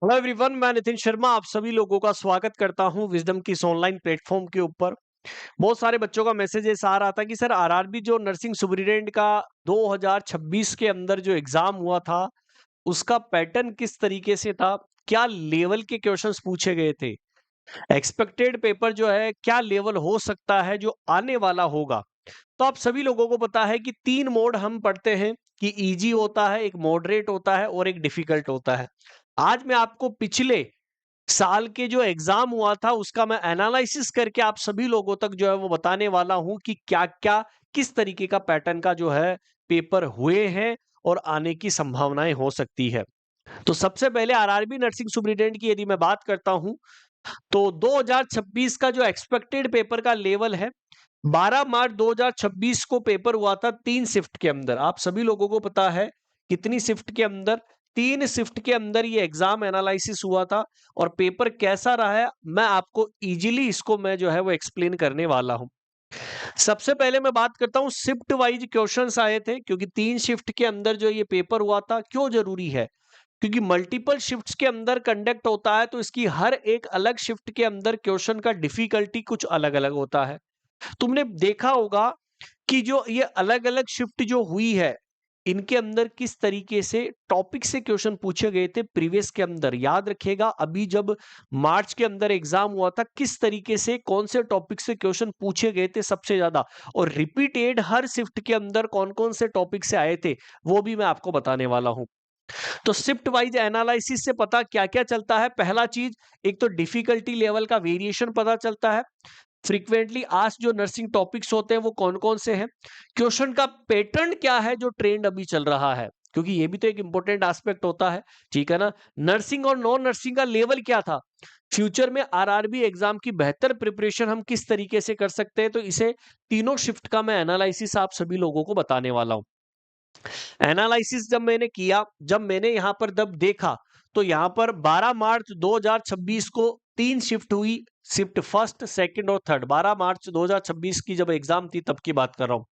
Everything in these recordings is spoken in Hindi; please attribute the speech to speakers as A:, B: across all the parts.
A: हेलो एवरीवन, मैं नितिन शर्मा आप सभी लोगों का स्वागत करता हूं विजडम की इस ऑनलाइन प्लेटफॉर्म के ऊपर। बहुत सारे बच्चों का मैसेज ऐसा आ रहा था कि सर आरआरबी जो नर्सिंग सुपरिटेंडेंट का 2026 के अंदर जो एग्जाम हुआ था उसका पैटर्न किस तरीके से था, क्या लेवल के क्वेश्चंस पूछे गए थे, एक्सपेक्टेड पेपर जो है क्या लेवल हो सकता है जो आने वाला होगा। तो आप सभी लोगों को पता है कि तीन मोड हम पढ़ते हैं कि इजी होता है, एक मॉडरेट होता है और एक डिफिकल्ट होता है। आज मैं आपको पिछले साल के जो एग्जाम हुआ था उसका मैं एनालिसिस करके आप सभी लोगों तक जो है वो बताने वाला हूं कि क्या-क्या किस तरीके का पैटर्न का जो है पेपर हुए हैं और आने की संभावनाएं हो सकती है। तो सबसे पहले आरआरबी नर्सिंग सुपरिटेंडेंट की यदि मैं बात करता हूं तो 2026 का जो एक्सपेक्टेड पेपर का लेवल है, 12 मार्च 2026 को पेपर हुआ था 3 शिफ्ट के अंदर। आप सभी लोगों को पता है कितनी शिफ्ट के अंदर, 3 शिफ्ट के अंदर ये एग्जाम एनालिसिस हुआ था। और पेपर कैसा रहा है मैं आपको इजीली इसको मैं जो है वो एक्सप्लेन करने वाला हूं। सबसे पहले मैं बात करता हूं शिफ्ट वाइज क्वेश्चंस आए थे, क्योंकि 3 शिफ्ट के अंदर जो ये पेपर हुआ था क्यों जरूरी है, क्योंकि मल्टीपल शिफ्ट्स के अंदर कंडक्ट होता है तो इसकी हर एक अलग शिफ्ट के अंदर क्वेश्चन का डिफिकल्टी कुछ अलग अलग होता है। तुमने देखा होगा कि जो ये अलग-अलग शिफ्ट जो हुई है, इनके अंदर किस तरीके से टॉपिक से क्वेश्चन पूछे गए थे प्रीवियस के अंदर। याद रखिएगा अभी जब मार्च के अंदर एग्जाम हुआ था किस तरीके से कौन से टॉपिक से क्वेश्चन पूछे गए थे सबसे ज्यादा, और रिपीटेड हर शिफ्ट के अंदर कौन-कौन से टॉपिक से आए थे वो भी मैं आपको बताने वाला हूं। तो शिफ्ट वाइज एनालिसिस से पता क्या-क्या चलता है। पहला चीज, एक तो डिफिकल्टी लेवल का वेरिएशन पता चलता है। फ्रीक्वेंटली आस्क्ड जो नर्सिंग टॉपिक्स होते हैं वो कौन-कौन से हैं? क्वेश्चन का पैटर्न क्या है जो ट्रेंड अभी चल रहा है? क्योंकि ये भी तो एक इंपॉर्टेंट एस्पेक्ट होता है, ठीक है ना? नर्सिंग और नॉन नर्सिंग का लेवल क्या था? फ्यूचर में आरआरबी एग्जाम की बेहतर प्रिपरेशन हम किस तरीके से कर सकते हैं? तो इसे तीनों शिफ्ट का मैं एनालिसिस आप सभी लोगों को बताने वाला हूं। एनालिसिस जब मैंने किया, जब मैंने यहाँ पर जब देखा, तो यहाँ पर 12 मार्च 2026 को 3 शिफ्ट हुई। शिफ्ट फर्स्ट, सेकंड और थर्ड 12 मार्च 2026 की जब एग्जाम थी तब की बात कर रहा हूँ।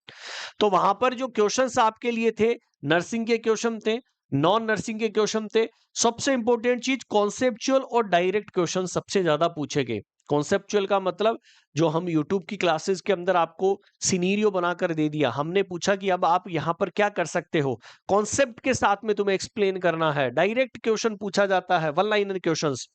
A: तो वहां पर जो क्वेश्चंस आपके लिए थे, नर्सिंग के क्वेश्चन थे, नॉन नर्सिंग के क्वेश्चन थे। सबसे इंपॉर्टेंट चीज कॉन्सेप्चुअल और डायरेक्ट क्वेश्चन सबसे ज्यादा पूछे गए। कॉन्सेप्चुअल का मतलब जो हम यूट्यूब की क्लासेस के अंदर आपको सिनेरियो बनाकर दे दिया, हमने पूछा कि अब आप यहाँ पर क्या कर सकते हो, कॉन्सेप्ट के साथ में तुम्हें एक्सप्लेन करना है। डायरेक्ट क्वेश्चन पूछा जाता है, वन लाइनर क्वेश्चंस।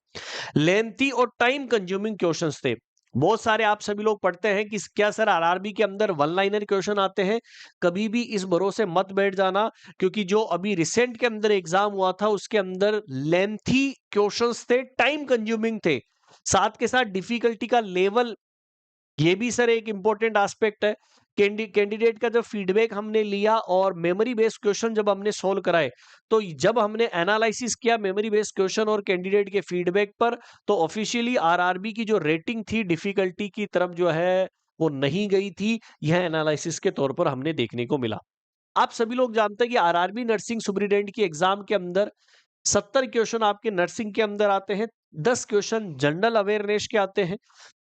A: लेंथी और टाइम कंज्यूमिंग क्वेश्चंस थे। बहुत सारे आप सभी लोग पढ़ते हैं कि क्या सर आरआरबी के अंदर वन लाइनर क्वेश्चन आते हैं? कभी भी इस भरोसे मत बैठ जाना, क्योंकि जो अभी रिसेंट के अंदर एग्जाम हुआ था उसके अंदर लेंथी क्वेश्चंस थे, टाइम कंज्यूमिंग थे, साथ के साथ डिफिकल्टी का लेवल, ये भी सर एक इंपॉर्टेंट एस्पेक्ट है। कैंडिडेट का जब फीडबैक हमने लिया और मेमोरी बेस्ड क्वेश्चन जब हमने सोल्व कराए, तो जब हमने एनालिसिस किया मेमोरी बेस्ड क्वेश्चन और कैंडिडेट के फीडबैक पर, तो ऑफिशियली आरआरबी की जो रेटिंग थी डिफिकल्टी की तरफ जो है वो नहीं गई थी। यह एनालिसिस के तौर पर हमने देखने को मिला। आप सभी लोग जानते हैं कि आरआरबी नर्सिंग सुपरिटेंडेंट की एग्जाम के अंदर 70 क्वेश्चन आपके नर्सिंग के अंदर आते हैं, 10 क्वेश्चन जनरल अवेयरनेस के आते हैं,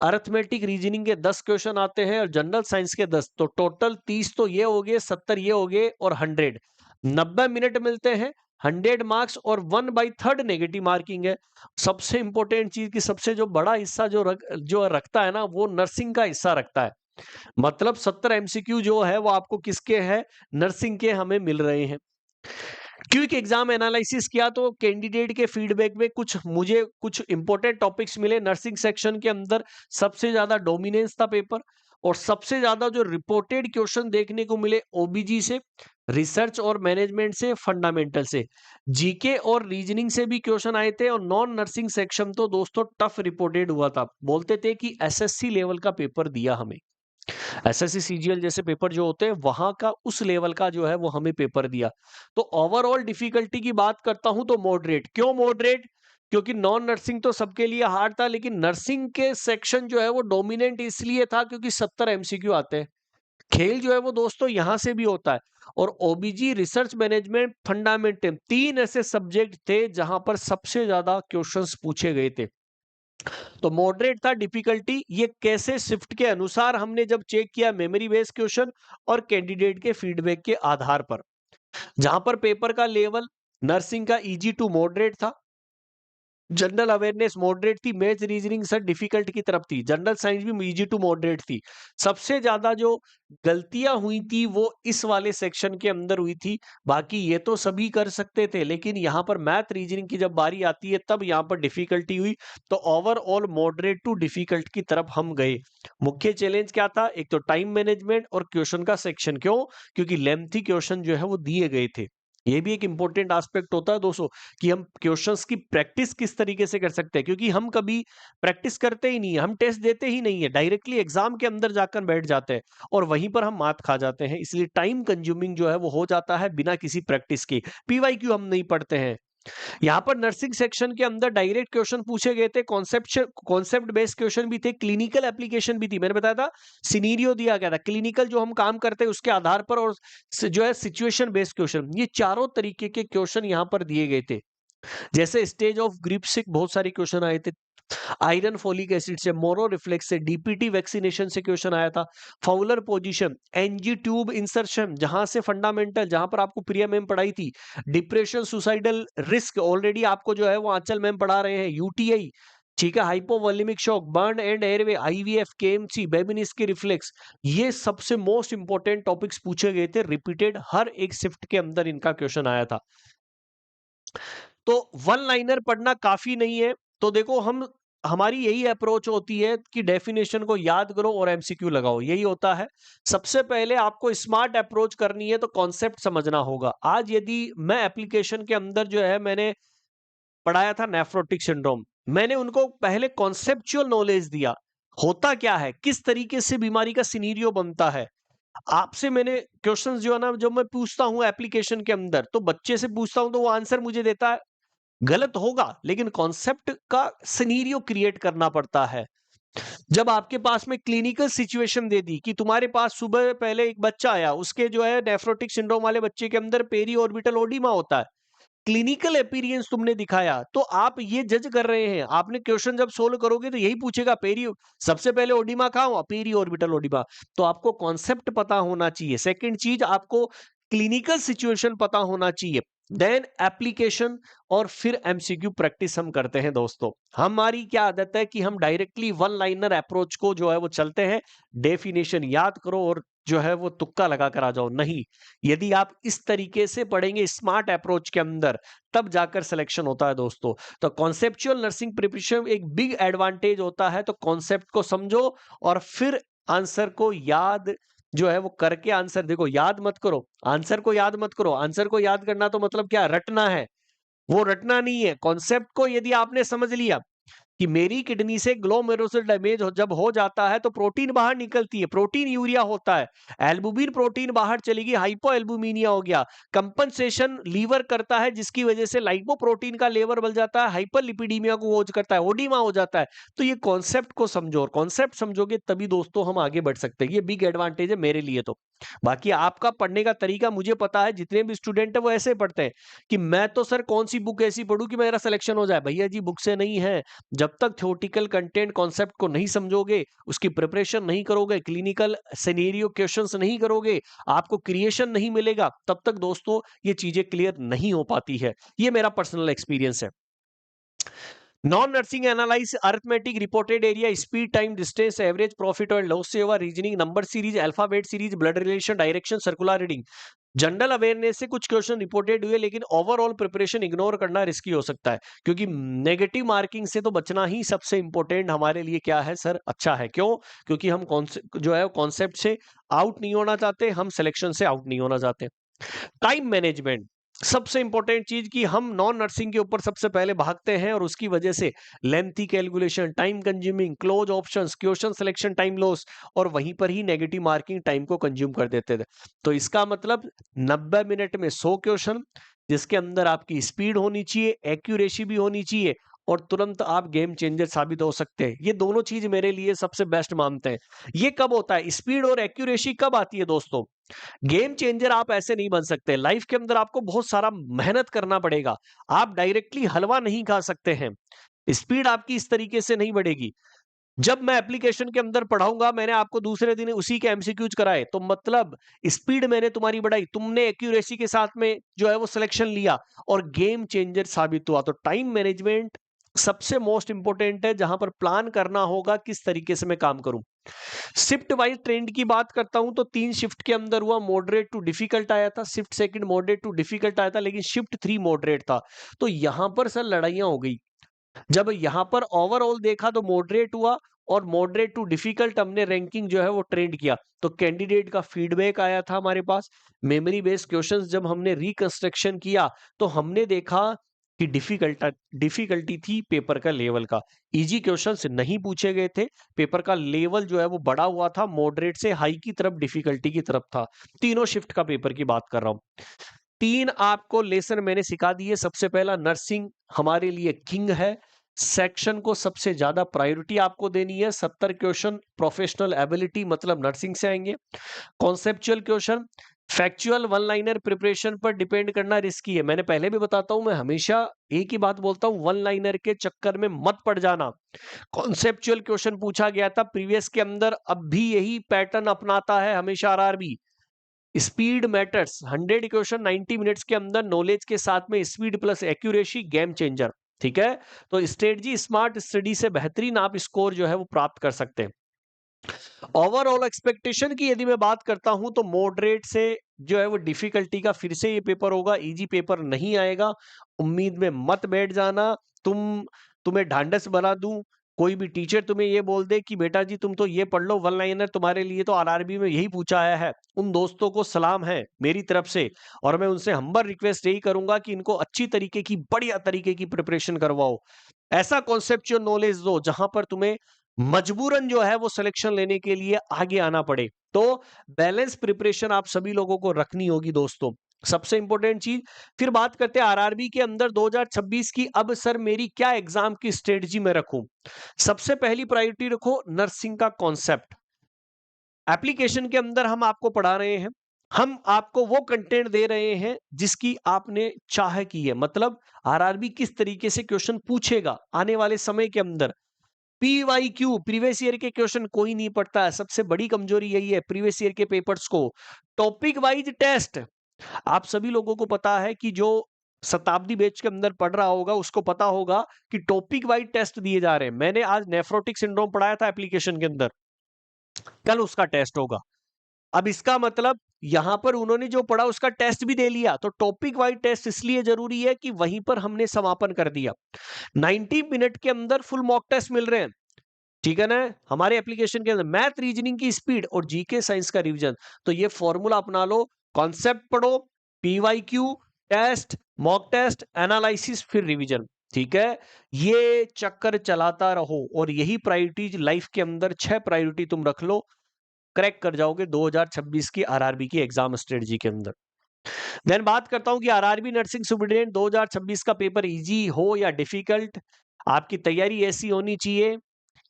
A: अरिथमेटिक रीजनिंग के 10 क्वेश्चन आते हैं और जनरल साइंस के 10। तो टोटल 30 तो ये हो गए, 70 ये हो गए और 100, 90 मिनट मिलते हैं, 100 मार्क्स और 1/3 नेगेटिव मार्किंग है। सबसे इंपॉर्टेंट चीज की सबसे जो बड़ा हिस्सा जो रखता है ना, वो नर्सिंग का हिस्सा रखता है। मतलब 70 एमसीक्यू जो है वो आपको किसके है, नर्सिंग के हमें मिल रहे हैं। क्विक एग्जाम एनालिसिस किया तो कैंडिडेट के फीडबैक में मुझे कुछ इंपॉर्टेंट टॉपिक्स मिले। नर्सिंग सेक्शन के अंदर सबसे ज्यादा डोमिनेंस था पेपर, और सबसे ज्यादा जो रिपोर्टेड क्वेश्चन देखने को मिले ओबीजी से, रिसर्च और मैनेजमेंट से, फंडामेंटल से, जीके और रीजनिंग से भी क्वेश्चन आए थे। और नॉन नर्सिंग सेक्शन तो दोस्तों टफ रिपोर्टेड हुआ था, बोलते थे कि एसएससी लेवल का पेपर दिया हमें। एसएससी सीजीएल जैसे पेपर जो होते हैं वहां का उस लेवल का जो है वो हमें पेपर दिया। तो ओवरऑल डिफिकल्टी की बात करता हूं तो मॉडरेट। क्यों मॉडरेट? क्योंकि नॉन नर्सिंग तो सबके लिए हार्ड था, लेकिन नर्सिंग के सेक्शन जो है वो डोमिनेंट इसलिए था क्योंकि 70 एमसीक्यू आते हैं। खेल जो है वो दोस्तों यहां से भी होता है। और ओबीजी, रिसर्च मैनेजमेंट, फंडामेंटल, तीन ऐसे सब्जेक्ट थे जहां पर सबसे ज्यादा क्वेश्चंस पूछे गए थे। तो मॉडरेट था डिफिकल्टी। ये कैसे, शिफ्ट के अनुसार हमने जब चेक किया मेमोरी बेस्ड क्वेश्चन और कैंडिडेट के फीडबैक के आधार पर, जहां पर पेपर का लेवल नर्सिंग का इजी टू मॉडरेट था, जनरल अवेयरनेस मॉडरेट थी, मैथ्स रीजनिंग सर डिफिकल्ट की तरफ थी, जनरल साइंस भी इजी टू मॉडरेट थी। सबसे ज्यादा जो गलतियां हुई थी वो इस वाले सेक्शन के अंदर हुई थी। बाकी ये तो सभी कर सकते थे, लेकिन यहाँ पर मैथ रीजनिंग की जब बारी आती है तब यहाँ पर डिफिकल्टी हुई। तो ओवरऑल मॉडरेट टू डिफिकल्ट की तरफ हम गए। मुख्य चैलेंज क्या था? एक तो टाइम मैनेजमेंट और क्वेश्चन का सेक्शन। क्यों? क्योंकि लेंथी क्वेश्चन जो है वो दिए गए थे। ये भी एक इंपॉर्टेंट एस्पेक्ट होता है दोस्तों, कि हम क्वेश्चंस की प्रैक्टिस किस तरीके से कर सकते हैं, क्योंकि हम कभी प्रैक्टिस करते ही नहीं है, हम टेस्ट देते ही नहीं है, डायरेक्टली एग्जाम के अंदर जाकर बैठ जाते हैं और वहीं पर हम मात खा जाते हैं। इसलिए टाइम कंज्यूमिंग जो है वो हो जाता है बिना किसी प्रैक्टिस के। पीवाईक्यू हम नहीं पढ़ते हैं। यहाँ पर नर्सिंग सेक्शन के अंदर डायरेक्ट क्वेश्चन पूछे गए थे, कॉन्सेप्ट बेस्ड क्वेश्चन भी थे, क्लिनिकल एप्लीकेशन भी थी। मैंने बताया था सिनेरियो दिया गया था, क्लिनिकल जो हम काम करते हैं उसके आधार पर, और जो है सिचुएशन बेस्ड क्वेश्चन। ये चारों तरीके के क्वेश्चन यहाँ पर दिए गए थे। जैसे स्टेज ऑफ ग्रिप से बहुत सारे क्वेश्चन आए थे, आयरन फोलिक एसिड से, मोरो रिफ्लेक्स से, डीपीटी वैक्सीनेशन से क्वेश्चन आया था, Fowler position, NG tube insertion जहां से फंडामेंटल, जहां पर आपको प्रिया मैम पढ़ाई थी, डिप्रेशन सुसाइडल रिस्क ऑलरेडी आपको जो है वो आंचल मैम पढ़ा रहे हैं, यूटीआई, ठीक है, hypovolemic shock, burn and airway, IVF, KMC, Babinski reflex. ये सबसे मोस्ट इंपॉर्टेंट टॉपिक्स पूछे गए थे, रिपीटेड हर एक शिफ्ट के अंदर इनका क्वेश्चन आया था। तो वन लाइनर पढ़ना काफी नहीं है। तो देखो, हमारी यही अप्रोच होती है कि डेफिनेशन को याद करो और एमसीक्यू लगाओ, यही होता है। सबसे पहले आपको स्मार्ट अप्रोच करनी है तो कॉन्सेप्ट समझना होगा। आज यदि मैं एप्लीकेशन के अंदर जो है मैंने पढ़ाया था नेफ्रोटिक सिंड्रोम, मैंने उनको पहले कॉन्सेप्चुअल नॉलेज दिया, होता क्या है, किस तरीके से बीमारी का सिनेरियो बनता है। आपसे मैंने क्वेश्चंस जो है ना, जब मैं पूछता हूं एप्लीकेशन के अंदर, तो बच्चे से पूछता हूं तो वो आंसर मुझे देता है, गलत होगा, लेकिन कॉन्सेप्ट का सिनेरियो क्रिएट करना पड़ता है। जब आपके पास में क्लिनिकल सिचुएशन दे दी कि तुम्हारे पास सुबह पहले एक बच्चा आया, उसके जो है नेफ्रोटिक सिंड्रोम वाले बच्चे के अंदर पेरी ऑर्बिटल ओडिमा होता है, क्लिनिकल अपीयरेंस तुमने दिखाया, तो आप ये जज कर रहे हैं। आपने क्वेश्चन जब सोल्व करोगे तो यही पूछेगा, पेरी सबसे पहले ओडिमा कहां हुआ? Periorbital oedema. तो आपको कॉन्सेप्ट पता होना चाहिए। सेकंड चीज, आपको क्लिनिकल सिचुएशन पता होना चाहिए, देन एप्लीकेशन, और फिर एमसीक्यू प्रैक्टिस हम करते हैं दोस्तों। हमारी क्या आदत है कि हम डायरेक्टली वन लाइनर अप्रोच को जो है वो चलते हैं, डेफिनेशन याद करो और जो है वो तुक्का लगा कर आ जाओ। नहीं, यदि आप इस तरीके से पढ़ेंगे स्मार्ट अप्रोच के अंदर, तब जाकर सिलेक्शन होता है दोस्तों। तो कॉन्सेप्चुअल नर्सिंग प्रिपरेशन एक बिग एडवांटेज होता है। तो कॉन्सेप्ट को समझो और फिर आंसर को याद जो है वो करके, आंसर देखो, याद मत करो, आंसर को याद मत करो। आंसर को याद करना तो मतलब क्या, रटना है, वो रटना नहीं है। कॉन्सेप्ट को यदि आपने समझ लिया कि मेरी किडनी से ग्लोमेरुलर डैमेज जब हो जाता है तो प्रोटीन बाहर निकलती है, प्रोटीन यूरिया होता है, एल्बुमिन प्रोटीन बाहर चलेगी, हाइपो एल्बुमिनिया हो गया, कंपनसेशन लीवर करता है जिसकी वजह से लाइपोप्रोटीन का लेवल बढ़ जाता है, हाइपर लिपिडीमिया को वो करता है, ओडीमा हो जाता है। तो ये कॉन्सेप्ट को समझो, और कॉन्सेप्ट समझोगे तभी दोस्तों हम आगे बढ़ सकते हैं। ये बिग एडवांटेज है मेरे लिए। तो बाकी आपका पढ़ने का तरीका मुझे पता है, जितने भी स्टूडेंट है वो ऐसे पढ़ते हैं कि मैं तो सर कौन सी बुक ऐसी पढ़ूं कि मेरा सिलेक्शन हो जाए। भैया जी, बुक से नहीं है। जब तक थ्योरेटिकल कंटेंट कॉन्सेप्ट को नहीं समझोगे, उसकी प्रिपरेशन नहीं करोगे, क्लिनिकल सिनेरियो क्वेश्चंस नहीं करोगे, आपको क्रिएशन नहीं मिलेगा, तब तक दोस्तों ये चीजें क्लियर नहीं हो पाती है। ये मेरा पर्सनल एक्सपीरियंस है। Non nursing analyse arithmetic, reported area, speed, time, distance, average, profit और लॉस सेवा, reasoning, number series, alphabet series, blood relation, direction, circular reading. General awareness से कुछ क्वेश्चन रिपोर्टेड हुए, लेकिन ओवरऑल प्रिपरेशन इग्नोर करना रिस्की हो सकता है, क्योंकि नेगेटिव मार्किंग से तो बचना ही सबसे इंपॉर्टेंट हमारे लिए क्या है सर, अच्छा है। क्यों? क्योंकि हम जो है कॉन्सेप्ट से आउट नहीं होना चाहते, हम सिलेक्शन से आउट नहीं होना चाहते। टाइम मैनेजमेंट सबसे इंपॉर्टेंट चीज, कि हम नॉन नर्सिंग के ऊपर सबसे पहले भागते हैं और उसकी वजह से lengthy calculation, time consuming, close options, question selection time loss, और वहीं पर ही नेगेटिव मार्किंग टाइम को कंज्यूम कर देते थे। तो इसका मतलब 90 मिनट में 100 क्वेश्चन, जिसके अंदर आपकी स्पीड होनी चाहिए, एक्यूरेसी भी होनी चाहिए, और तुरंत आप गेम चेंजर साबित हो सकते हैं। ये दोनों चीज मेरे लिए सबसे बेस्ट मानते हैं। ये कब होता है, स्पीड और एक्यूरेसी कब आती है दोस्तों? गेम चेंजर आप ऐसे नहीं बन सकते। लाइफ के अंदर आपको बहुत सारा मेहनत करना पड़ेगा, आप डायरेक्टली हलवा नहीं खा सकते हैं। स्पीड आपकी इस तरीके से नहीं बढ़ेगी। जब मैं एप्लीकेशन के अंदर पढ़ाऊंगा, मैंने आपको दूसरे दिन उसी के एमसीक्यूज कराए, तो मतलब स्पीड मैंने तुम्हारी बढ़ाई, तुमने एक्यूरेसी के साथ में जो है वो सिलेक्शन लिया, और गेम चेंजर साबित हुआ। तो टाइम मैनेजमेंट सबसे मोस्ट इंपोर्टेंट है, जहां पर प्लान करना होगा किस तरीके से मैं काम करूं। शिफ्ट वाइज ट्रेंड की बात करता हूं तो 3 शिफ्ट के अंदर हुआ, मॉडरेट टू डिफिकल्ट आया था, shift second moderate to difficult आया था, लेकिन शिफ्ट 3 मॉडरेट था। तो यहां पर सर लड़ाइयां हो गई। जब यहां पर ओवरऑल देखा तो मॉडरेट हुआ, और मॉडरेट टू डिफिकल्ट हमने रैंकिंग जो है वो ट्रेंड किया। तो कैंडिडेट का फीडबैक आया था हमारे पास। मेमोरी बेस्ड क्वेश्चंस जब हमने रिकंस्ट्रक्शन किया तो हमने देखा कि डिफिकल्टी थी पेपर का लेवल का। इजी क्वेश्चंस नहीं पूछे गए थे, पेपर का लेवल जो है वो बढ़ा हुआ था, मॉडरेट से हाई की तरफ, डिफिकल्टी की तरफ था। तीनों शिफ्ट का पेपर की बात कर रहा हूं। 3 आपको लेसन मैंने सिखा दिए। सबसे पहला, नर्सिंग हमारे लिए किंग है। सेक्शन को सबसे ज्यादा प्रायोरिटी आपको देनी है। 70 क्वेश्चन प्रोफेशनल एबिलिटी मतलब नर्सिंग से आएंगे। Conceptual question, factual one liner preparation पर डिपेंड करना रिस्की है। मैंने पहले भी बताता हूं, मैं हमेशा एक ही बात बोलता हूं, वन लाइनर के चक्कर में मत पड़ जाना। कॉन्सेप्चुअल क्वेश्चन पूछा गया था प्रीवियस के अंदर, अब भी यही पैटर्न अपनाता है हमेशा RRB. Speed matters, 100 question 90 minutes के अंदर, नॉलेज के साथ में speed plus accuracy game changer. ठीक है, तो स्ट्रेटजी स्मार्ट स्टडी से बेहतरीन आप स्कोर जो है वो प्राप्त कर सकते हैं। ओवरऑल एक्सपेक्टेशन की यदि मैं बात करता हूं तो मॉडरेट से जो है वो डिफिकल्टी का फिर से ये पेपर होगा, इजी पेपर नहीं आएगा। उम्मीद में मत बैठ जाना। तुम्हें ढांढस बना दूं, कोई भी टीचर तुम्हें ये बोल दे कि बेटा जी तुम तो ये पढ़ लो, वन लाइनर तुम्हारे लिए तो आरआरबी में यही पूछा आया है, उन दोस्तों को सलाम है मेरी तरफ से, और मैं उनसे हम्बर रिक्वेस्ट यही करूंगा कि इनको अच्छी तरीके की, बढ़िया तरीके की प्रिपरेशन करवाओ। ऐसा कॉन्सेप्चुअल नॉलेज दो जहां पर तुम्हें मजबूरन जो है वो सिलेक्शन लेने के लिए आगे आना पड़े। तो बैलेंस प्रिपरेशन आप सभी लोगों को रखनी होगी दोस्तों, सबसे इंपॉर्टेंट चीज। फिर बात करते हैं आरआरबी के अंदर 2026 की। अब सर मेरी क्या एग्जाम की स्ट्रेटजी में रखूं? सबसे पहली प्रायोरिटी रखो नर्सिंग का कॉन्सेप्ट। एप्लीकेशन के अंदर हम आपको पढ़ा रहे हैं, हम आपको वो कंटेंट दे रहे हैं जिसकी आपने चाह की है। मतलब आरआरबी किस तरीके से क्वेश्चन पूछेगा आने वाले समय के अंदर। पीवाईक्यू, प्रीवियस ईयर के क्वेश्चन कोई नहीं पढ़ता है, सबसे बड़ी कमजोरी यही है प्रीवियस ईयर के पेपर्स को। टॉपिक वाइज टेस्ट, आप सभी लोगों को पता है कि जो शताब्दी बैच के अंदर पढ़ रहा होगा उसको पता होगा कि टॉपिक वाइज टेस्ट दिए जा रहे हैं। मैंने आज नेफ्रोटिक सिंड्रोम पढ़ाया था एप्लीकेशन के अंदर, कल उसका टेस्ट होगा। अब इसका मतलब यहां पर उन्होंने जो पढ़ा उसका टेस्ट भी दे लिया। तो टॉपिक वाइज टेस्ट इसलिए जरूरी है कि वहीं पर हमने समापन कर दिया। 90 मिनट के अंदर फुल मॉक टेस्ट मिल रहे हैं, ठीक है ना, हमारे एप्लीकेशन के अंदर। मैथ रीजनिंग की स्पीड और जीके साइंस का रिवीजन, तो ये फॉर्मूला अपना लो। कॉन्सेप्ट पढ़ो, PYQ, test, mock test, analysis, फिर रिवीजन। ठीक है, ये चक्कर चलाता रहो, और यही प्रायोरिटीज लाइफ के अंदर 6 प्रायोरिटी तुम रख लो, क्रैक कर जाओगे 2026 की आरआरबी की एग्जाम स्ट्रेटजी के अंदर। देन बात करता हूं कि आरआरबी नर्सिंग सुपरिटेंडेंट 2026 का पेपर इजी हो या डिफिकल्ट, आपकी तैयारी ऐसी होनी चाहिए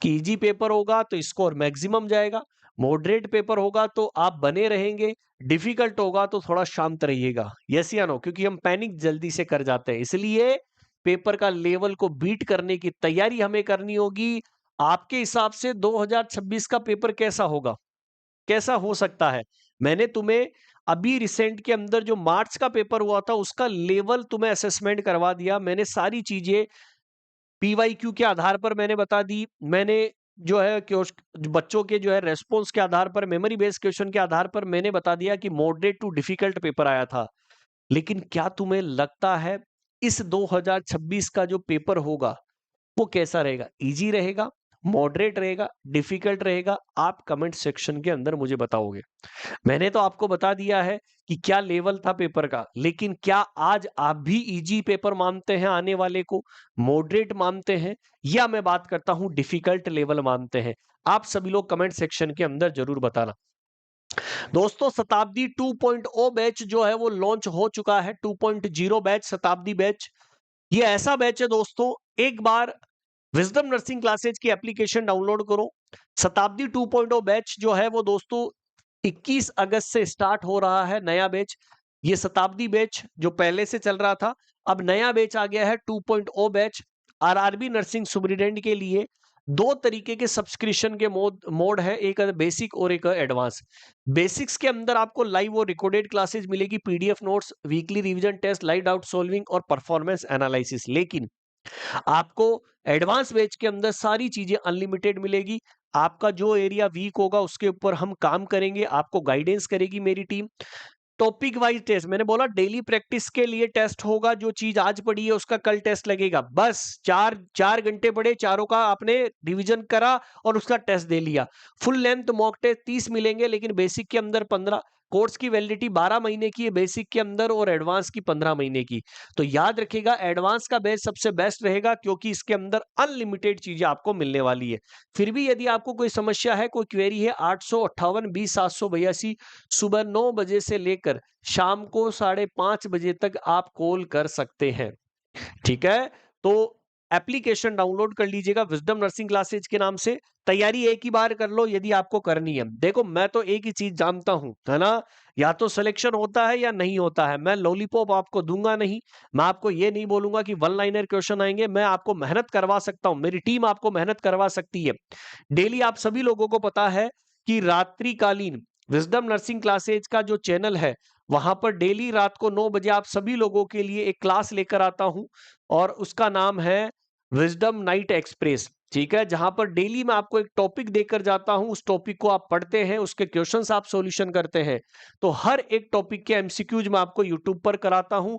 A: कि इजी पेपर होगा तो स्कोर मैक्सिमम जाएगा, मॉडरेट पेपर होगा तो आप बने रहेंगे, डिफिकल्ट होगा तो थोड़ा शांत रहिएगा। यस या नो? क्योंकि हम पैनिक जल्दी से कर जाते हैं, इसलिए पेपर का लेवल को बीट करने की तैयारी हमें करनी होगी। आपके हिसाब से 2026 का पेपर कैसा होगा, कैसा हो सकता है? मैंने तुम्हें अभी रिसेंट के अंदर जो मार्च का पेपर हुआ था उसका लेवल तुम्हें असेसमेंट करवा दिया। मैंने सारी चीजें पीवाईक्यू के आधार पर मैंने बता दी। मैंने जो है बच्चों के जो है रेस्पॉन्स के आधार पर, मेमोरी बेस्ड क्वेश्चन के आधार पर मैंने बता दिया कि मॉडरेट टू डिफिकल्ट पेपर आया था। लेकिन क्या तुम्हें लगता है इस 2026 का जो पेपर होगा वो कैसा रहेगा? इजी रहेगा, मॉडरेट रहेगा, डिफिकल्ट रहेगा? आप कमेंट सेक्शन के अंदर मुझे बताओगे। मैंने तो आपको बता दिया है कि क्या लेवल था पेपर का, लेकिन क्या आज आप भी इजी पेपर मानते हैं आने वाले को, मॉडरेट मानते हैं, या मैं बात करता हूं डिफिकल्ट लेवल मानते हैं? आप सभी लोग कमेंट सेक्शन के अंदर जरूर बताना। दोस्तों, शताब्दी 2.0 बैच जो है वो लॉन्च हो चुका है। 2.0 बैच, शताब्दी बैच, ये ऐसा बैच है दोस्तों, एक बार विजडम नर्सिंग क्लासेज की एप्लीकेशन डाउनलोड करो। शताब्दी 2.0 बैच जो है वो दोस्तों 21 अगस्त से स्टार्ट हो रहा है नया बैच। ये शताब्दी बैच जो पहले से चल रहा था, अब नया बैच आ गया है 2.0 बैच। आरआरबी नर्सिंग सुपरिटेंडेंट के लिए 2 तरीके के सब्सक्रिप्शन के मोड है, एक है बेसिक और एक है एडवांस। बेसिक्स के अंदर आपको लाइव और रिकॉर्डेड क्लासेस मिलेगी, PDF notes, weekly revision test, live doubt solving और परफॉर्मेंस एनालिसिस। लेकिन आपको एडवांस बैच के अंदर सारी चीजें अनलिमिटेड मिलेगी। आपका जो एरिया वीक होगा उसके ऊपर हम काम करेंगे, आपको गाइडेंस करेगी मेरी टीम। टॉपिक वाइज टेस्ट, मैंने बोला डेली प्रैक्टिस के लिए टेस्ट होगा, जो चीज आज पढ़ी है उसका कल टेस्ट लगेगा। बस चार चार घंटे पढ़े, चारों का आपने रिवीजन करा और उसका टेस्ट दे लिया। फुल लेंथ मॉक टेस्ट 30 मिलेंगे, लेकिन बेसिक के अंदर 15। कोर्स की वैलिडिटी 12 महीने की है बेसिक के अंदर, और एडवांस की 15 महीने की। तो याद रखिएगा, एडवांस का बैच सबसे बेस्ट रहेगा, क्योंकि इसके अंदर अनलिमिटेड चीजें आपको मिलने वाली है। फिर भी यदि आपको कोई समस्या है, कोई क्वेरी है, 858-20-782 सुबह 9 बजे से लेकर शाम को 5:30 बजे तक आप कॉल कर सकते हैं। ठीक है, तो एप्लीकेशन डाउनलोड कर लीजिएगा विजडम नर्सिंग क्लासेज के नाम से। तैयारी एक ही बार कर लो यदि आपको करनी है। देखो, मैं तो एक ही चीज जानता हूं, है ना, या तो सिलेक्शन होता है या नहीं होता है। मैं लॉलीपॉप आपको दूंगा नहीं। मैं आपको ये नहीं बोलूंगा कि वन लाइनर क्वेश्चन आएंगे। मैं आपको मेहनत करवा सकता हूं, मेरी टीम आपको मेहनत करवा सकती है। डेली आप सभी लोगों को पता है कि रात्रिकालीन विजडम नर्सिंग क्लासेज का जो चैनल है, वहां पर डेली रात को 9 बजे आप सभी लोगों के लिए एक क्लास लेकर आता हूं, और उसका नाम है विजडम नाइट एक्सप्रेस। ठीक है, जहां पर डेली मैं आपको एक टॉपिक देकर जाता हूं, उस टॉपिक को आप पढ़ते हैं, उसके क्वेश्चंस आप सॉल्यूशन करते हैं। तो हर एक टॉपिक के एमसीक्यूज मैं आपको यूट्यूब पर कराता हूं,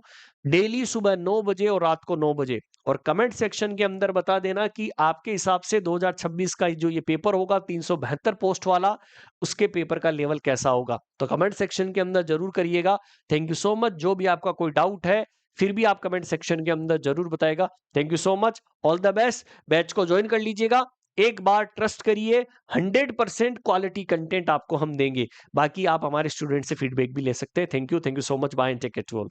A: डेली सुबह 9 बजे और रात को 9 बजे। और कमेंट सेक्शन के अंदर बता देना कि आपके हिसाब से 2026 का जो ये पेपर होगा 372 पोस्ट वाला, उसके पेपर का लेवल कैसा होगा। तो कमेंट सेक्शन के अंदर जरूर करिएगा। Thank you so much. जो भी आपका कोई डाउट है, फिर भी आप कमेंट सेक्शन के अंदर जरूर बताएगा। Thank you so much, all the best. Batch को ज्वाइन कर लीजिएगा। एक बार ट्रस्ट करिए, 100% क्वालिटी कंटेंट आपको हम देंगे। बाकी आप हमारे स्टूडेंट से फीडबैक भी ले सकते हैं। Thank you so much, bye and take care to all.